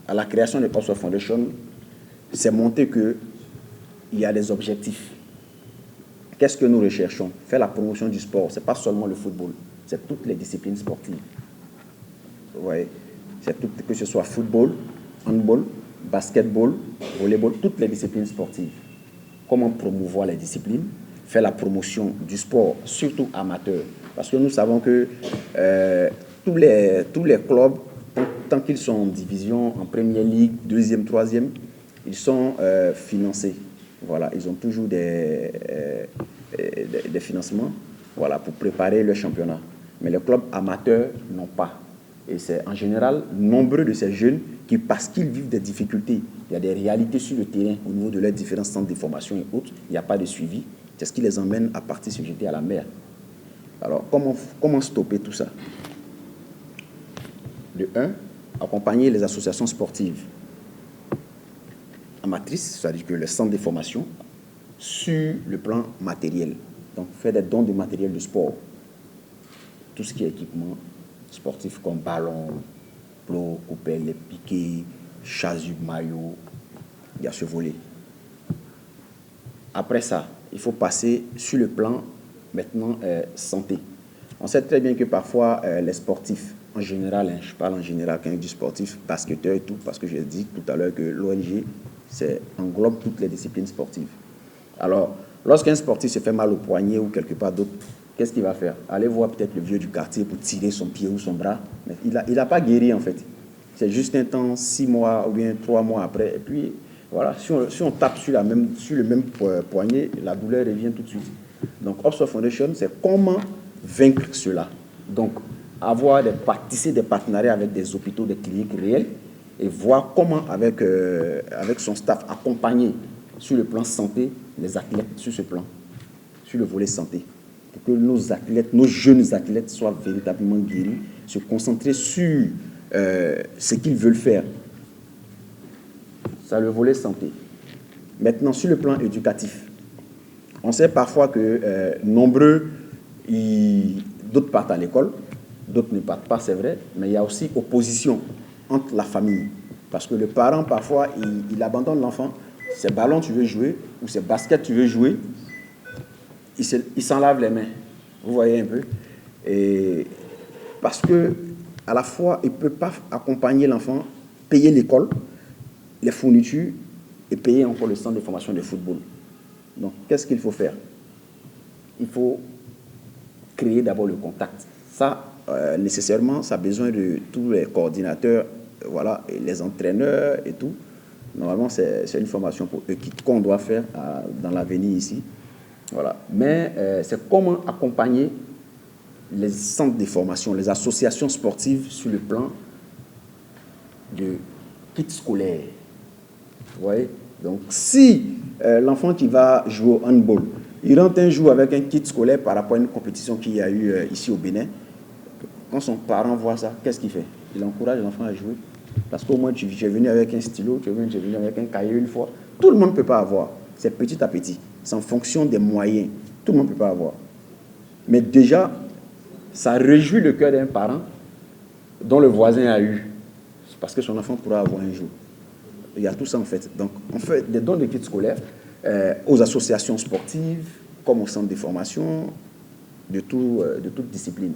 à la création de Oxford Foundation, c'est montré qu'il y a des objectifs. Qu'est-ce que nous recherchons? Faire la promotion du sport. Ce n'est pas seulement le football, c'est toutes les disciplines sportives. Vous voyez? C'est tout, que ce soit football, handball, basketball, volleyball, toutes les disciplines sportives. Comment promouvoir les disciplines? Faire la promotion du sport, surtout amateur. Parce que nous savons que tous les clubs, tant qu'ils sont en division, en première ligue, deuxième, troisième, ils sont financés. Voilà, ils ont toujours des financements, voilà, pour préparer le championnat. Mais les clubs amateurs n'ont pas. Et c'est en général nombreux de ces jeunes qui, parce qu'ils vivent des difficultés, il y a des réalités sur le terrain au niveau de leurs différents centres de formation et autres, il n'y a pas de suivi, c'est ce qui les emmène à partir se jeter à la mer. Alors, comment stopper tout ça? De un, accompagner les associations sportives amatrices, c'est-à-dire que les centres de formation, sur le plan matériel. Donc, faire des dons de matériel de sport. Tout ce qui est équipement sportif comme ballon, plots, coupelles, les piquets, chasubles, maillots, il y a ce volet. Après ça, il faut passer sur le plan maintenant santé. On sait très bien que parfois les sportifs, en général, je parle en général quand je dis sportif, basketteur et tout, parce que j'ai dit tout à l'heure que l'ONG englobe toutes les disciplines sportives. Alors, lorsqu'un sportif se fait mal au poignet ou quelque part d'autre, qu'est-ce qu'il va faire? Aller voir peut-être le vieux du quartier pour tirer son pied ou son bras. Mais il n'a pas guéri en fait. C'est juste un temps, 6 mois ou bien 3 mois après. Et puis, voilà, si on tape sur le même poignet, la douleur revient tout de suite. Donc, Oxford Foundation, c'est comment vaincre cela. Donc, tisser des partenariats avec des hôpitaux, des cliniques réelles et voir comment, avec son staff, accompagner sur le plan santé les athlètes sur ce plan, sur le volet santé. Pour que nos athlètes, nos jeunes athlètes soient véritablement guéris, se concentrer sur ce qu'ils veulent faire. C'est le volet santé. Maintenant, sur le plan éducatif, on sait parfois que nombreux, d'autres partent à l'école, d'autres ne partent pas, c'est vrai, mais il y a aussi opposition entre la famille. Parce que le parent, parfois, il abandonne l'enfant. C'est ballon tu veux jouer, ou c'est basket tu veux jouer, il s'en lave les mains. Vous voyez un peu? Et parce que à la fois, il ne peut pas accompagner l'enfant, payer l'école, les fournitures, et payer encore le centre de formation de football. Donc, qu'est-ce qu'il faut faire? Il faut créer d'abord le contact. Ça, nécessairement, ça a besoin de tous les coordinateurs, voilà, et les entraîneurs et tout. Normalement, c'est une formation pour eux qu'on doit faire dans l'avenir ici. Voilà. Mais c'est comment accompagner les centres de formation, les associations sportives sur le plan de kit scolaire. Vous voyez? Donc, si l'enfant qui va jouer au handball, il rentre un jour avec un kit scolaire par rapport à une compétition qu'il y a eu ici au Bénin, quand son parent voit ça, qu'est-ce qu'il fait? Il encourage l'enfant à jouer. Parce qu'au moins, tu es venu avec un stylo, tu es venu avec un cahier une fois. Tout le monde ne peut pas avoir. C'est petit à petit. C'est en fonction des moyens. Tout le monde ne peut pas avoir. Mais déjà, ça réjouit le cœur d'un parent dont le voisin a eu. Parce que son enfant pourra avoir un jour. Il y a tout ça en fait. Donc, on fait des dons de kits scolaires aux associations sportives, comme au centre de formation, de toute discipline.